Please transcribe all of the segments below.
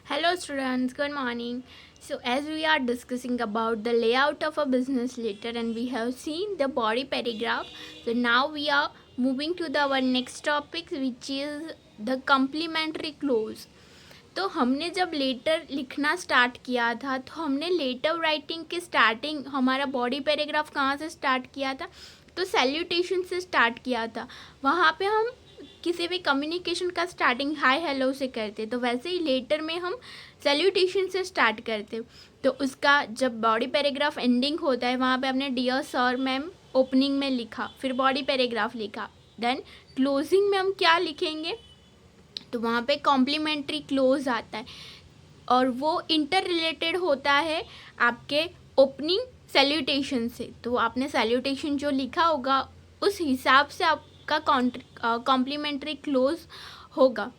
Hello students, good morning. So as we are discussing about the layout of a business letter and we have seen the body paragraph, so now we are moving to our next topic which is the complementary clause. तो हमने जब letter लिखना start किया था तो हमने letter writing की starting हमारा बॉडी पैराग्राफ कहाँ से स्टार्ट किया था, तो सैल्यूटेशन से स्टार्ट किया था। वहाँ पे हम किसी भी कम्युनिकेशन का स्टार्टिंग हाय हेलो से करते, तो वैसे ही लेटर में हम सैल्यूटेशन से स्टार्ट करते। तो उसका जब बॉडी पैराग्राफ एंडिंग होता है वहाँ पे हमने डियर सर मैम ओपनिंग में लिखा, फिर बॉडी पैराग्राफ लिखा, देन क्लोजिंग में हम क्या लिखेंगे, तो वहाँ पे कॉम्प्लीमेंट्री क्लोज आता है और वो इंटर रिलेटेड होता है आपके ओपनिंग सैल्यूटेशन से। तो आपने सैल्यूटेशन जो लिखा होगा उस हिसाब से आपका कॉम्प्लीमेंट्री क्लोज होगा।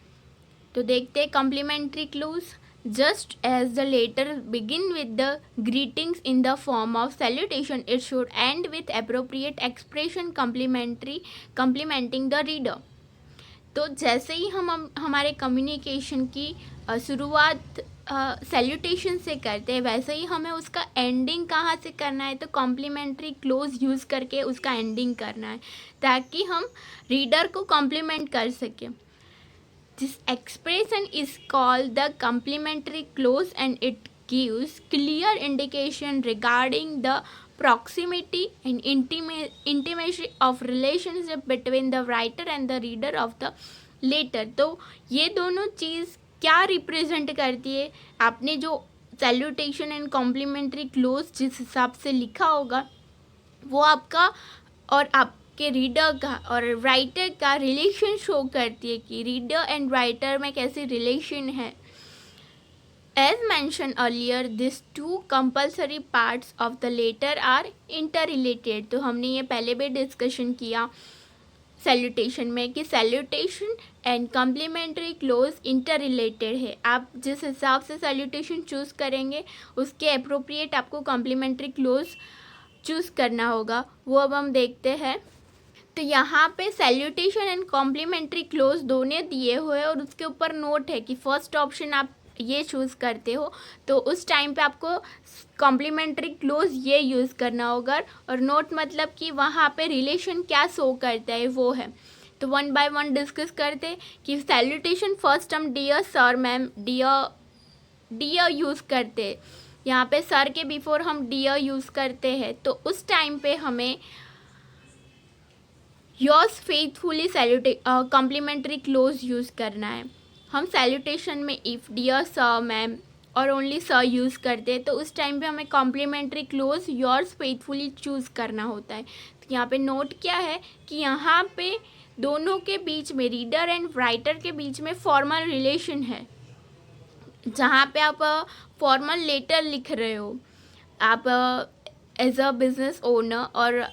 तो देखते हैं complimentary close. Just as the letter begin with the greetings in the form of salutation, it should end with appropriate expression complimenting the reader. तो जैसे ही हम हमारे कम्युनिकेशन की शुरुआत सैल्यूटेशन से करते हैं, वैसे ही हमें उसका एंडिंग कहाँ से करना है, तो कॉम्प्लीमेंट्री क्लोज यूज़ करके उसका एंडिंग करना है ताकि हम रीडर को कॉम्प्लीमेंट कर सकें। This expression is called the complimentary close and it gives clear indication regarding the proximity and intimacy of relationship between the writer and the reader of the letter। तो ये दोनों चीज़ क्या रिप्रेजेंट करती है, आपने जो सैल्यूटेशन एंड कॉम्प्लीमेंट्री क्लोज जिस हिसाब से लिखा होगा वो आपका और आपके रीडर का और राइटर का रिलेशन शो करती है कि रीडर एंड राइटर में कैसी रिलेशन है। As mentioned earlier, these two compulsory parts of the letter are interrelated। तो हमने ये पहले भी डिस्कशन किया सैल्यूटेशन में कि salutation and complimentary close interrelated है। आप जिस हिसाब से सैल्यूटेशन चूज़ करेंगे उसके अप्रोप्रिएट आपको कम्प्लीमेंट्री क्लोज चूज़ करना होगा, वो अब हम देखते हैं। तो यहाँ पे सैल्यूटेशन एंड कॉम्प्लीमेंट्री क्लोज दोनों दिए हुए और उसके ऊपर नोट है कि फर्स्ट ऑप्शन आप ये चूज़ करते हो तो उस टाइम पे आपको कॉम्प्लीमेंट्री क्लोज ये यूज़ करना होगा। और नोट मतलब कि वहाँ पे रिलेशन क्या शो करता है वो है। तो वन बाय वन डिस्कस करते कि सैल्यूटेशन फर्स्ट हम dear sir ma'am dear use करते, यहाँ पे सर के बिफोर हम डियर यूज़ करते हैं, तो उस टाइम पे हमें yours faithfully complimentary close use करना है। हम सैल्यूटेशन में इफ़ डियर सर मैम और ओनली सर यूज़ करते तो उस टाइम पे हमें complimentary close yours faithfully choose करना होता है। तो यहाँ पे नोट क्या है कि यहाँ पे दोनों के बीच में रीडर एंड राइटर के बीच में फॉर्मल रिलेशन है। जहाँ पे आप फॉर्मल लेटर लिख रहे हो, आप एज अ बिज़नेस ओनर और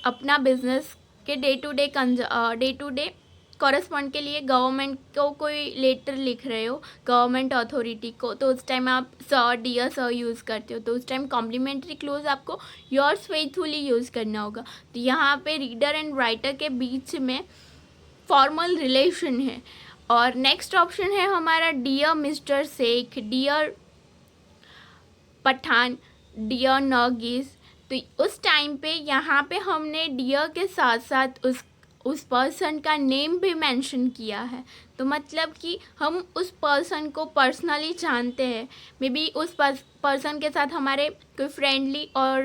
अपना बिज़नेस के डे टू डे कॉरस्पॉन्ड के लिए गवर्नमेंट को कोई लेटर लिख रहे हो, गवर्नमेंट अथॉरिटी को, तो उस टाइम आप सर डियर सर यूज़ करते हो, तो उस टाइम कॉम्प्लीमेंट्री क्लोज आपको योर्स फेथफुली यूज़ करना होगा। तो यहाँ पे रीडर एंड राइटर के बीच में फॉर्मल रिलेशन है। और नेक्स्ट ऑप्शन है हमारा dear mister Sheikh, dear Pathan, dear Nargis. तो उस टाइम पे यहाँ पे हमने डियर के साथ साथ उस पर्सन का नेम भी मेंशन किया है। तो मतलब कि हम उस पर्सन को पर्सनली जानते हैं, मे बी उस पर्सन के साथ हमारे कोई फ्रेंडली और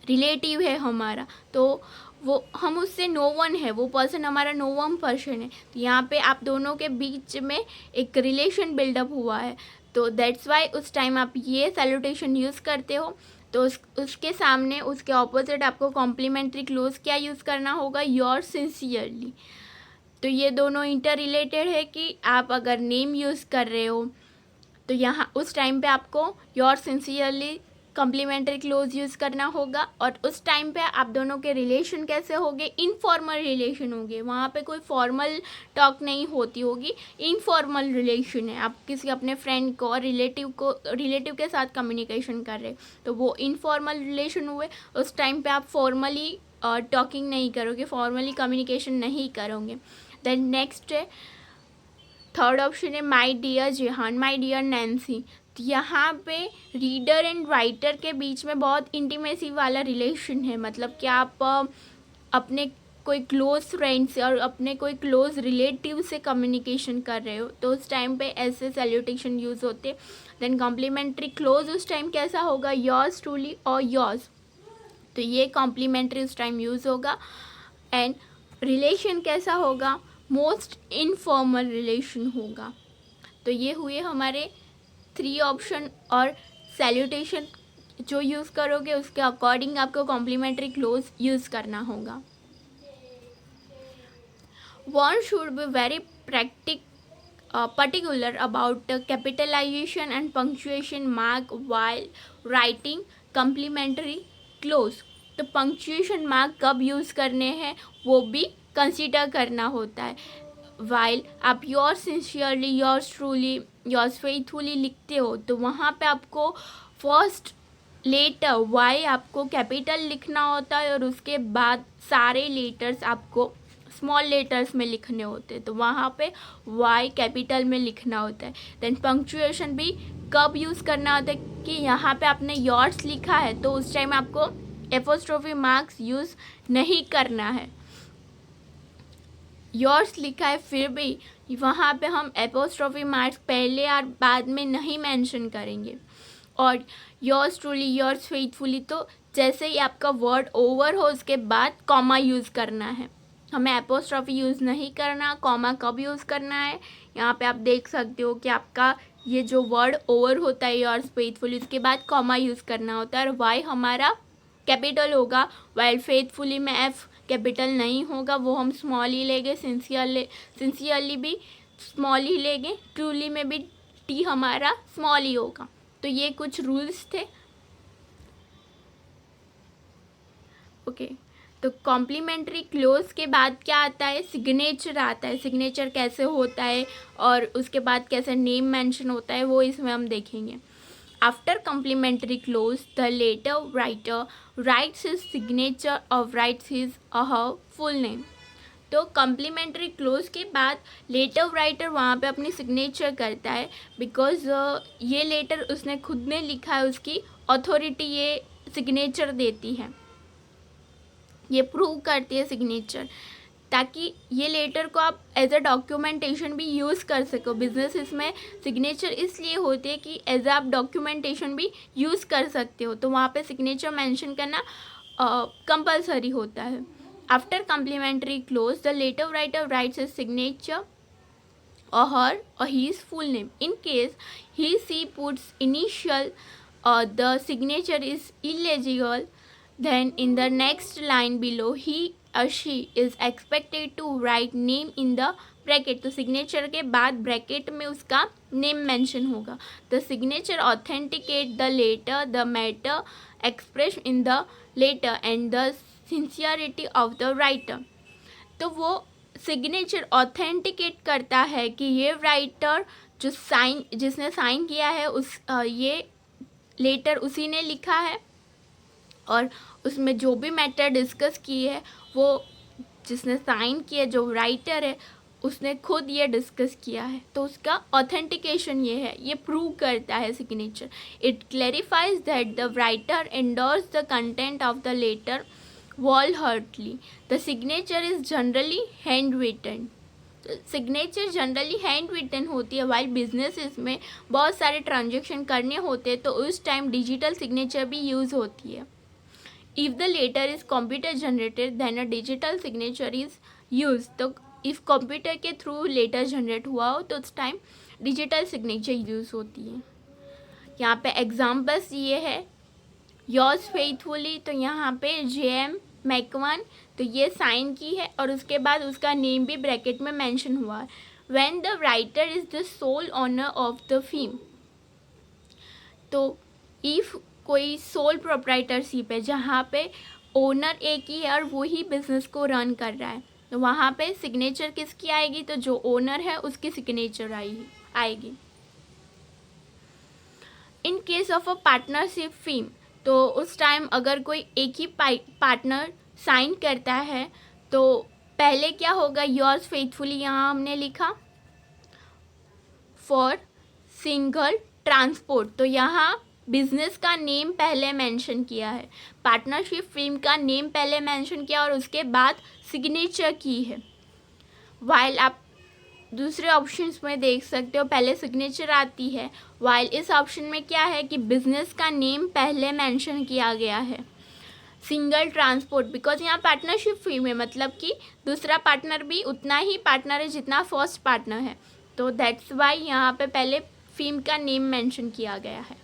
रिलेटिव है हमारा, तो वो हम उससे नो वन है, वो पर्सन हमारा नो वन पर्सन है। तो यहाँ पे आप दोनों के बीच में एक रिलेशन बिल्डअप हुआ है, तो दैट्स वाई उस टाइम आप ये सैल्यूटेशन यूज़ करते हो। तो उसके सामने उसके ऑपोजिट आपको कॉम्प्लीमेंट्री क्लोज क्या यूज़ करना होगा, योर सिंसियरली। तो ये दोनों इंटर रिलेटेड है कि आप अगर नेम यूज़ कर रहे हो तो यहाँ उस टाइम पे आपको your sincerely complimentary close use करना होगा। और उस टाइम पे आप दोनों के रिलेशन कैसे होंगे, इनफॉर्मल रिलेशन होंगे, वहाँ पे कोई फॉर्मल टॉक नहीं होती होगी, इनफॉर्मल रिलेशन है। आप किसी अपने फ्रेंड को और रिलेटिव के साथ कम्युनिकेशन कर रहे, तो वो इनफॉर्मल रिलेशन हुए। उस टाइम पे आप फॉर्मली टॉकिंग नहीं करोगे, फॉर्मली कम्युनिकेशन नहीं करोगे। देन नेक्स्ट है थर्ड ऑप्शन है my dear Jehan, my dear Nancy. तो यहाँ पे रीडर एंड राइटर के बीच में बहुत इंटीमेसी वाला रिलेशन है, मतलब कि आप अपने कोई क्लोज फ्रेंड से और अपने कोई क्लोज रिलेटिव से कम्युनिकेशन कर रहे हो, तो उस टाइम पे ऐसे सैल्यूटेशन यूज़ होते। देन कॉम्प्लीमेंट्री क्लोज उस टाइम कैसा होगा, योर्स ट्रूली और योर्स, तो ये कॉम्प्लीमेंट्री उस टाइम यूज़ होगा। एंड रिलेशन कैसा होगा, मोस्ट इनफॉर्मल रिलेशन होगा। तो ये हुए हमारे 3 ऑप्शन, और सैल्यूटेशन जो यूज़ करोगे उसके अकॉर्डिंग आपको कॉम्प्लीमेंट्री क्लोज यूज़ करना होगा। One should be very particular about capitalization and punctuation mark while writing complimentary clause। तो punctuation mark कब यूज़ करने हैं वो भी कंसिडर करना होता है। while आप yours sincerely, yours truly, yours faithfully लिखते हो तो वहाँ पे आपको फर्स्ट लेटर वाई आपको कैपिटल लिखना होता है और उसके बाद सारे लेटर्स आपको स्मॉल लेटर्स में लिखने होते हैं, तो वहाँ पे वाई कैपिटल में लिखना होता है। देन पंक्चुएशन भी कब यूज़ करना होता है कि यहाँ पे आपने योर्स लिखा है तो उस टाइम आपको एपोस्ट्रोफी मार्क्स यूज़ नहीं करना है। योर्स लिखा है फिर भी वहाँ पे हम एपोस्ट्रोफी मार्क्स पहले और बाद में नहीं मेंशन करेंगे। और योर्स ट्रूली, योर्स फेथफुली, तो जैसे ही आपका वर्ड ओवर हो उसके बाद कॉमा यूज़ करना है, हमें एपोस्ट्रॉफी यूज़ नहीं करना। कॉमा कब यूज़ करना है, यहाँ पे आप देख सकते हो कि आपका ये जो वर्ड ओवर होता है योर्स फेथफुली, उसके बाद कॉमा यूज़ करना होता है और वाई हमारा कैपिटल होगा, वाइल फेथफुली में एफ कैपिटल नहीं होगा, वो हम स्मॉल ही लेंगे। सिंसियरली भी स्मॉल ही लेंगे, ट्रूली में भी टी हमारा स्मॉल ही होगा। तो ये कुछ रूल्स थे। ओके, तो कॉम्प्लीमेंट्री क्लोज के बाद क्या आता है, सिग्नेचर आता है। सिग्नेचर कैसे होता है और उसके बाद कैसे नेम मेंशन होता है वो इसमें हम देखेंगे। After complimentary close the letter writer writes his signature और writes his her full name. तो कॉम्प्लीमेंट्री क्लोज के बाद लेटर राइटर वहाँ पे अपनी सिग्नेचर करता है, बिकॉज ये लेटर उसने खुद ने लिखा है, उसकी अथॉरिटी ये सिग्नेचर देती है, ये प्रूव करती है सिग्नेचर, ताकि ये लेटर को आप एज अ डॉक्यूमेंटेशन भी यूज़ कर सको। बिजनेस इसमें सिग्नेचर इसलिए होती है कि एज आप डॉक्यूमेंटेशन भी यूज़ कर सकते हो, तो वहाँ पे सिग्नेचर मेंशन करना कंपलसरी होता है। After complimentary close the letter writer writes his signature or her or his full name. In case she puts initial or the signature is illegible, then in the next line below he or she is expected to write name in the bracket। तो signature के बाद bracket में उसका name mention होगा। The signature authenticate the letter, the matter express in the letter and the sincerity of the writer. तो वो signature authenticate करता है कि ये राइटर जिसने साइन किया है ये लेटर उसी ने लिखा है, और उसमें जो भी मैटर डिस्कस की है वो जिसने साइन किया, जो राइटर है उसने खुद ये डिस्कस किया है, तो उसका ऑथेंटिकेशन ये है, ये प्रूव करता है signature. It clarifies that the writer endorse the content of the letter wholeheartedly. The signature is generally handwritten. Signature generally handwritten होती है, वाइल बिजनेसेस में बहुत सारे ट्रांजेक्शन करने होते हैं तो उस टाइम डिजिटल सिग्नेचर भी यूज़ होती है। If the letter is computer generated then a digital signature is use. तो इफ़ कंप्यूटर के थ्रू लेटर जनरेट हुआ हो तो उस टाइम डिजिटल सिग्नेचर यूज़ होती है। यहाँ पे एग्जाम्पल्स ये है, योर्स फेथफुली, तो यहाँ पे JM मैकवन, तो ये साइन की है और उसके बाद उसका नेम भी ब्रैकेट में मेंशन हुआ है। When the writer is the sole owner of the firm, तो इफ़ कोई सोल प्रोप्राइटरशिप है जहाँ पे ओनर एक ही है और वो ही बिजनेस को रन कर रहा है, तो वहाँ पे सिग्नेचर किसकी आएगी, तो जो ओनर है उसकी सिग्नेचर आएगी। In case of a partnership firm, तो उस टाइम अगर कोई एक ही पार्टनर साइन करता है तो पहले क्या होगा, योर्स फेथफुली यहाँ हमने लिखा, फॉर सिंगल ट्रांसपोर्ट। तो यहाँ बिजनेस का नेम पहले मेंशन किया है, पार्टनरशिप फर्म का नेम पहले मेंशन किया और उसके बाद सिग्नेचर की है। वाइल आप दूसरे ऑप्शंस में देख सकते हो पहले सिग्नेचर आती है, वाइल इस ऑप्शन में क्या है कि बिजनेस का नेम पहले मेंशन किया गया है। सिंगल ट्रांसपोर्ट बिकॉज यहाँ पार्टनरशिप फर्म है, मतलब कि दूसरा पार्टनर भी उतना ही पार्टनर है जितना फर्स्ट पार्टनर है, तो दैट्स वाई यहाँ पे पहले फर्म का नेम मेंशन किया गया है।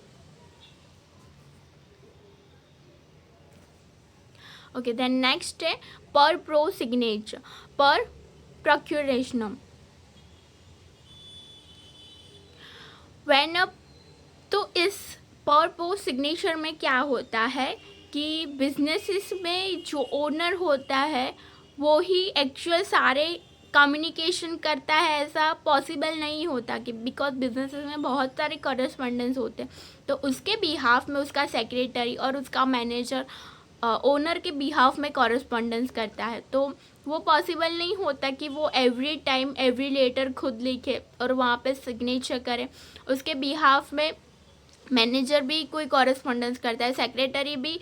ओके, देन नेक्स्ट है पर प्रो सिग्नेचर पर प्रोक्यूरेशनम। तो इस पर प्रो सिग्नेचर में क्या होता है कि बिजनेसेस में जो ओनर होता है वो ही एक्चुअल सारे कम्युनिकेशन करता है, ऐसा पॉसिबल नहीं होता कि बिकॉज बिजनेसेस में बहुत सारे कॉरेस्पॉन्डेंस होते हैं, तो उसके बिहाफ में उसका सेक्रेटरी और उसका मैनेजर ओनर के बिहाफ में कॉरेस्पॉन्डेंस करता है। तो वो पॉसिबल नहीं होता कि वो एवरी टाइम एवरी लेटर खुद लिखे और वहाँ पे सिग्नेचर करे। उसके बिहाफ में मैनेजर भी कोई कॉरेस्पॉन्डेंस करता है, सेक्रेटरी भी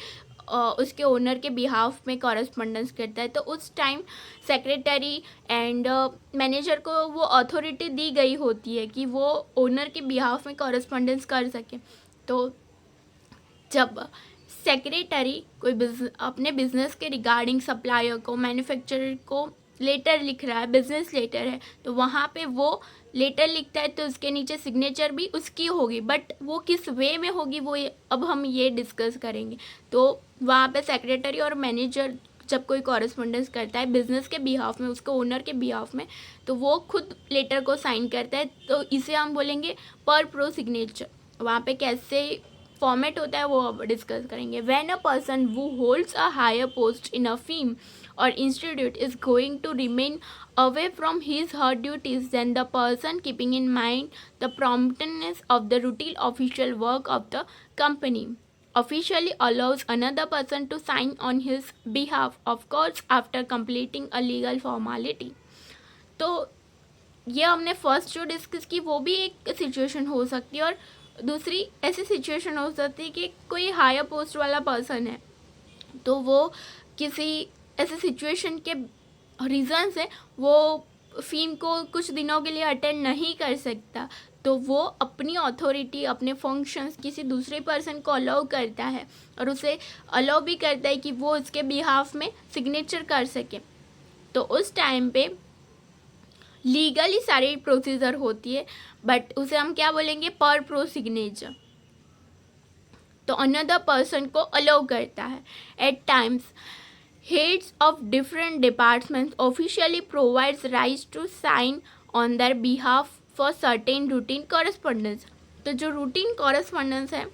उसके ओनर के बिहाफ में कॉरेस्पॉन्डेंस करता है। तो उस टाइम सेक्रेटरी एंड मैनेजर को वो अथॉरिटी दी गई होती है कि वो ओनर के बिहाफ में कॉरेस्पॉन्डेंस कर सके। तो जब सेक्रेटरी कोई अपने बिजनेस के रिगार्डिंग सप्लायर को, मैन्युफैक्चरर को लेटर लिख रहा है, बिजनेस लेटर है, तो वहाँ पे वो लेटर लिखता है तो उसके नीचे सिग्नेचर भी उसकी होगी, बट वो किस वे में होगी वो अब हम ये डिस्कस करेंगे। तो वहाँ पे सेक्रेटरी और मैनेजर जब कोई कॉरेस्पॉन्डेंस करता है बिजनेस के बिहाफ में, उसके ओनर के बिहाफ में, तो वो खुद लेटर को साइन करता है, तो इसे हम बोलेंगे पर प्रो सिग्नेचर। वहाँ पे कैसे फॉर्मेट होता है वो अब डिस्कस करेंगे। When a person who holds a higher post in a firm or institute is going to remain away from his her duties, then the person, keeping in mind the promptness of the routine official work of the company, officially allows another person to sign on his behalf, of course after completing a legal formality। तो ये हमने first जो discuss की वो भी एक situation हो सकती है, और दूसरी ऐसी सिचुएशन हो सकती है कि कोई हायर पोस्ट वाला पर्सन है, तो वो किसी ऐसे सिचुएशन के रीज़न से वो फीम को कुछ दिनों के लिए अटेंड नहीं कर सकता, तो वो अपनी अथॉरिटी, अपने फंक्शंस किसी दूसरे पर्सन को अलाउ करता है और उसे अलाउ भी करता है कि वो उसके बिहाफ में सिग्नेचर कर सके। तो उस टाइम पे लीगली सारी प्रोसीजर होती है, बट उसे हम क्या बोलेंगे, पर प्रो सिग्नेचर। तो अनदर पर्सन को अलाउ करता है। At times heads of different departments officially provides rights to sign on their behalf for certain routine correspondence। तो जो रूटीन कॉरेस्पॉन्डेंस है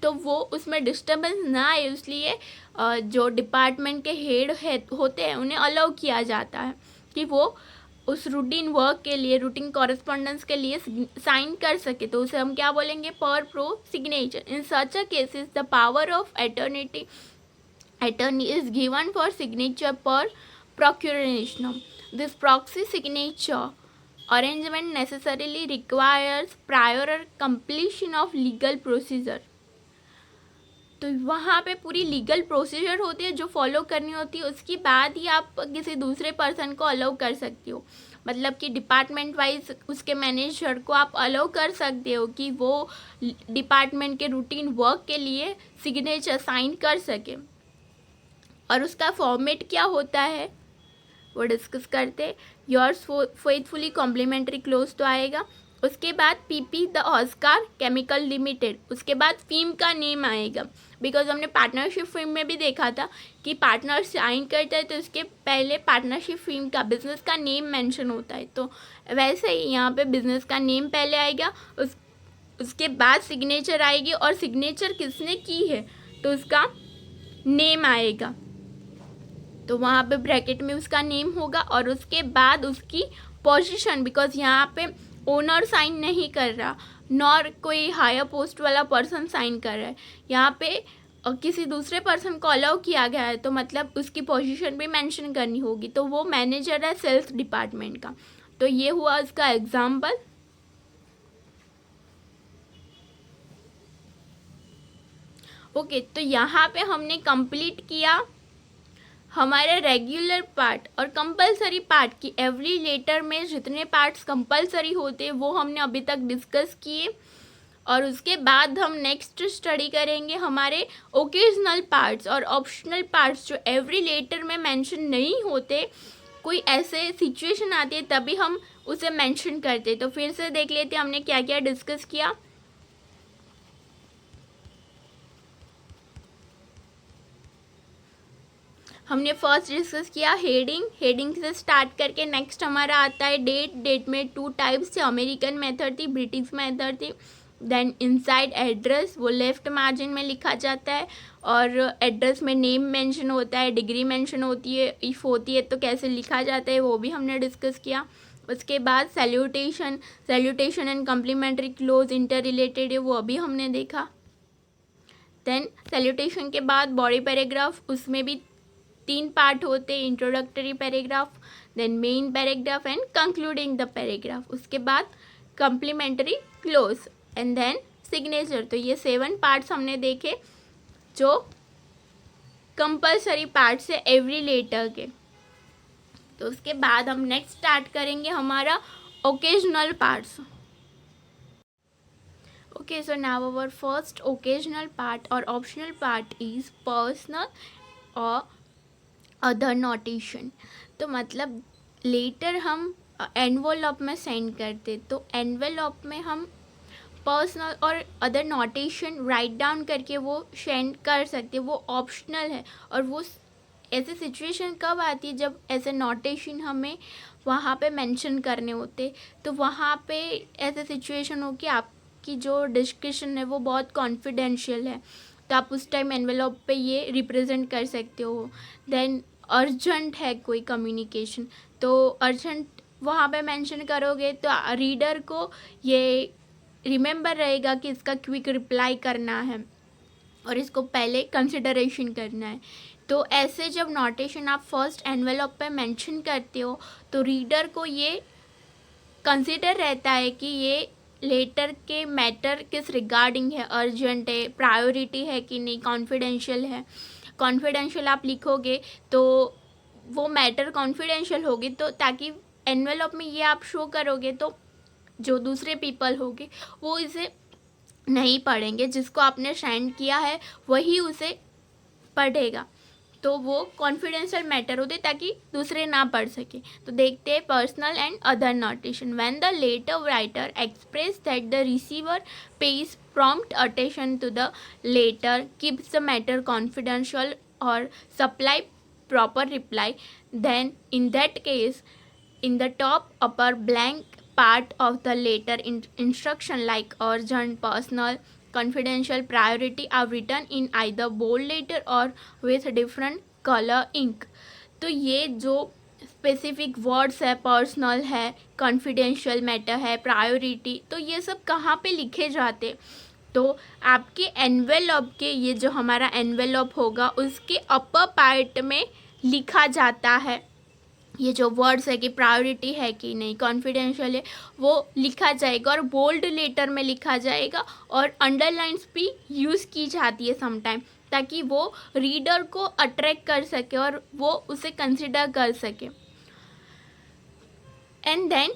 तो वो उसमें डिस्टर्बेंस ना आए इसलिए जो डिपार्टमेंट के हेड होते हैं उन्हें अलाउ किया जाता है कि वो उस रूटीन वर्क के लिए, रूटीन कॉरेस्पॉन्डेंस के लिए साइन कर सके। तो उसे हम क्या बोलेंगे, per pro signature. In such a cases the power of attorney is given for signature per procuration। This proxy signature arrangement necessarily requires prior completion of legal procedure। तो वहाँ पे पूरी लीगल प्रोसीजर होती है जो फॉलो करनी होती है, उसके बाद ही आप किसी दूसरे पर्सन को अलाउ कर सकते हो। मतलब कि डिपार्टमेंट वाइज उसके मैनेजर को आप अलाउ कर सकते हो कि वो डिपार्टमेंट के रूटीन वर्क के लिए सिग्नेचर साइन कर सके। और उसका फॉर्मेट क्या होता है वो डिस्कस करते। योर्स फेथफुली कॉम्प्लीमेंट्री क्लोज तो आएगा, उसके बाद PP the Oscar chemical limited, उसके बाद फर्म का नेम आएगा। बिकॉज हमने पार्टनरशिप फर्म में भी देखा था कि पार्टनर साइन करता है तो उसके पहले पार्टनरशिप फर्म का, बिजनेस का नेम मेंशन होता है। तो वैसे ही यहाँ पे बिजनेस का नेम पहले आएगा, उसके बाद सिग्नेचर आएगी, और सिग्नेचर किसने की है तो उसका नेम आएगा। तो वहाँ पे ब्रैकेट में उसका नेम होगा और उसके बाद उसकी पोजीशन, बिकॉज यहाँ पे ओनर साइन नहीं कर रहा नॉर कोई हायर पोस्ट वाला पर्सन साइन कर रहा है, यहाँ पे किसी दूसरे पर्सन को अलाउ किया गया है, तो मतलब उसकी पोजीशन भी मेंशन करनी होगी। तो वो मैनेजर है सेल्स डिपार्टमेंट का। तो ये हुआ उसका एग्जाम्पल। ओके, तो यहाँ पे हमने कंप्लीट किया हमारे रेगुलर पार्ट और कंपलसरी पार्ट की। एवरी लेटर में जितने पार्ट्स कंपलसरी होते हैं वो हमने अभी तक डिस्कस किए, और उसके बाद हम नेक्स्ट स्टडी करेंगे हमारे ओकेजनल पार्ट्स और ऑप्शनल पार्ट्स जो एवरी लेटर में मेंशन नहीं होते। कोई ऐसे सिचुएशन आती है तभी हम उसे मेंशन करते। तो फिर से देख लेते हमने क्या क्या डिस्कस किया। हमने फर्स्ट डिस्कस किया हेडिंग। हेडिंग से स्टार्ट करके नेक्स्ट हमारा आता है डेट। डेट में 2 टाइप्स थे, अमेरिकन मेथड थी, ब्रिटिश मेथड थी। देन इनसाइड एड्रेस, वो लेफ्ट मार्जिन में लिखा जाता है, और एड्रेस में नेम मेंशन होता है, डिग्री मेंशन होती है, इफ़ होती है तो कैसे लिखा जाता है वो भी हमने डिस्कस किया। उसके बाद salutation, salutation and complimentary close interrelated है, वो अभी हमने देखा। देन सैल्यूटेशन के बाद बॉडी पैराग्राफ, उसमें भी 3 पार्ट होते हैं, introductory paragraph, then main paragraph and concluding the paragraph. उसके बाद complimentary close and then signature. तो ये 7 पार्ट्स हमने देखे जो कंपलसरी पार्ट्स है एवरी लेटर के। तो उसके बाद हम नेक्स्ट स्टार्ट करेंगे हमारा occasional parts. Okay, so now our first occasional part और ऑप्शनल पार्ट इज पर्सनल और अदर नोटेशन। तो मतलब लेटर हम एनवेलप में सेंड करते, तो एनवेलप में हम पर्सनल और अदर नोटेशन राइट डाउन करके वो सेंड कर सकते, वो ऑप्शनल है। और वो ऐसे सिचुएशन कब आती है जब ऐसे नोटेशन हमें वहाँ पे मेंशन करने होते। तो वहाँ पे ऐसे सिचुएशन हो कि आपकी जो डिस्कशन है वो बहुत कॉन्फिडेंशियल है, तो आप उस टाइम एनवेलप पे ये रिप्रेजेंट कर सकते हो। देन अर्जेंट है कोई कम्युनिकेशन, तो अर्जेंट वहाँ पे मेंशन करोगे तो रीडर को ये रिमेंबर रहेगा कि इसका क्विक रिप्लाई करना है और इसको पहले कंसिडरेशन करना है। तो ऐसे जब नोटेशन आप फर्स्ट एनवेलप पे मेंशन करते हो तो रीडर को ये कंसिडर रहता है कि ये लेटर के मैटर किस रिगार्डिंग है, अर्जेंट है, प्रायोरिटी है कि नहीं, कॉन्फिडेंशियल है। कॉन्फिडेंशियल आप लिखोगे तो वो मैटर कॉन्फिडेंशियल होगी, तो ताकि एनवेलप में ये आप शो करोगे तो जो दूसरे पीपल होंगे वो इसे नहीं पढ़ेंगे, जिसको आपने सेंड किया है वही उसे पढ़ेगा। तो वो कॉन्फिडेंशियल मैटर होते ताकि दूसरे ना पढ़ सके। तो देखते हैं personal and other notation. When the letter writer express that the receiver pays prompt attention to the letter, keeps the matter confidential or supply proper reply, then in that case in the top upper blank part of the letter instruction like urgent, personal, confidential, priority are written in either bold letter or with different color ink। तो ये जो specific words है, personal है, confidential matter है, priority, तो ये सब कहाँ पे लिखे जाते। तो आपके एनवेलप के, ये जो हमारा एनवेलप होगा उसके अपर पार्ट में लिखा जाता है। ये जो वर्ड्स है कि प्रायोरिटी है कि नहीं, कॉन्फिडेंशियल है, वो लिखा जाएगा और बोल्ड लेटर में लिखा जाएगा और अंडरलाइंस भी यूज़ की जाती है समटाइम, ताकि वो रीडर को अट्रैक्ट कर सके और वो उसे कंसिडर कर सके। And then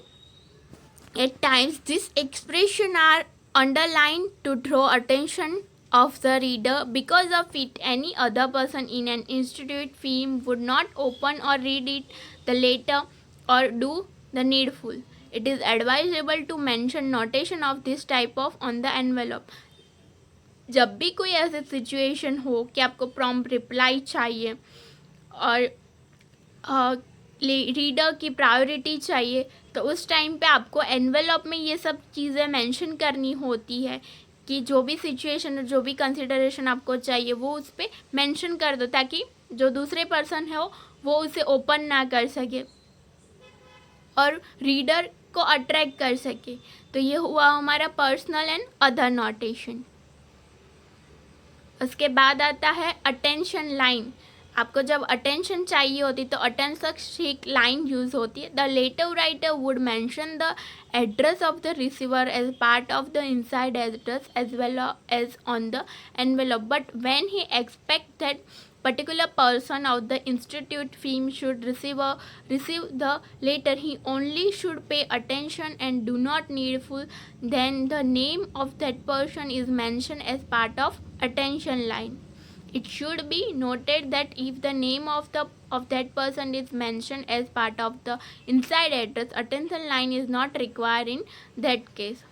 at times this expression are underlined to draw attention of the reader, because of it any other person in an institute film would not open or read it the letter or do the needful. It is advisable to mention notation of this type of on the envelope। जब भी कोई ऐसे situation हो कि आपको prompt reply चाहिए और reader की प्रायोरिटी चाहिए, तो उस टाइम पे आपको एनवेलप में ये सब चीज़ें मेंशन करनी होती है कि जो भी सिचुएशन, जो भी कंसिडरेशन आपको चाहिए वो उस पर मेंशन कर दो, ताकि जो दूसरे पर्सन है वो उसे ओपन ना कर सके और रीडर को अट्रैक्ट कर सके। तो ये हुआ हमारा पर्सनल एंड अदर नोटेशन। उसके बाद आता है अटेंशन लाइन। आपको जब अटेंशन चाहिए होती तो अटेंशन सीक लाइन यूज होती है. The letter writer would mention the address of the receiver as part of the inside address as well as on the envelope, but when he expect that particular person of the institute firm should receive the letter, he only should pay attention and do not needful then the name of that person is mentioned as part of attention line. It should be noted that if the name of that person is mentioned as part of the inside address, attention line is not required in that case.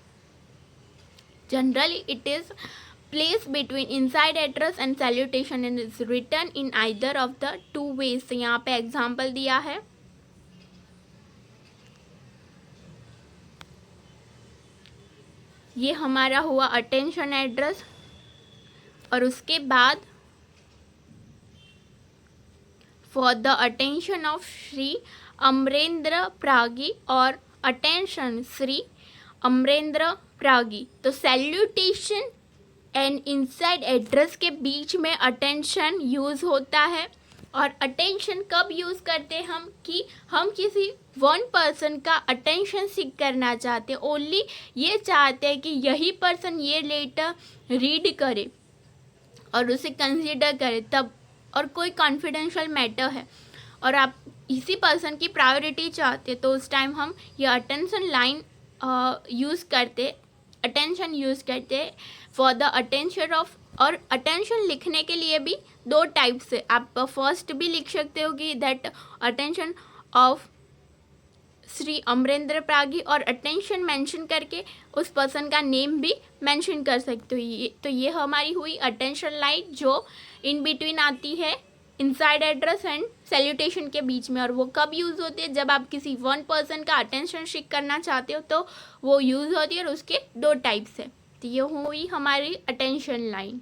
Generally it is place between inside address and salutation and is written in either of the two ways. यहाँ पे example दिया है. ये हमारा हुआ attention address और उसके बाद for the attention of Shri Amarendra Pragi और अटेंशन श्री अमरेंद्र प्रागी. तो सैल्यूटेशन एंड इनसाइड एड्रेस के बीच में अटेंशन यूज़ होता है. और अटेंशन कब यूज़ करते हैं हम, कि हम किसी वन पर्सन का अटेंशन सीख करना चाहते हैं, ओनली ये चाहते हैं कि यही पर्सन ये लेटर रीड करे और उसे कंसिडर करे तब, और कोई कॉन्फिडेंशियल मैटर है और आप इसी पर्सन की प्रायोरिटी चाहते तो उस टाइम हम ये अटेंशन लाइन यूज़ करते, अटेंशन यूज़ करते फॉर द अटेंशन ऑफ. और अटेंशन लिखने के लिए भी दो टाइप से, आप फर्स्ट भी लिख सकते हो कि that attention of Shri Amarendra Pragi, और अटेंशन मेंशन करके उस पर्सन का नेम भी मेंशन कर सकते हो. तो ये हमारी हुई अटेंशन लाइन जो इन बिटवीन आती है इनसाइड एड्रेस एंड सैल्यूटेशन के बीच में. और वो कब यूज़ होती है, जब आप किसी वन पर्सन का अटेंशन सीख करना चाहते हो तो वो यूज़ होती है. और उसके दो टाइप्स है. तो ये हुई हमारी अटेंशन लाइन.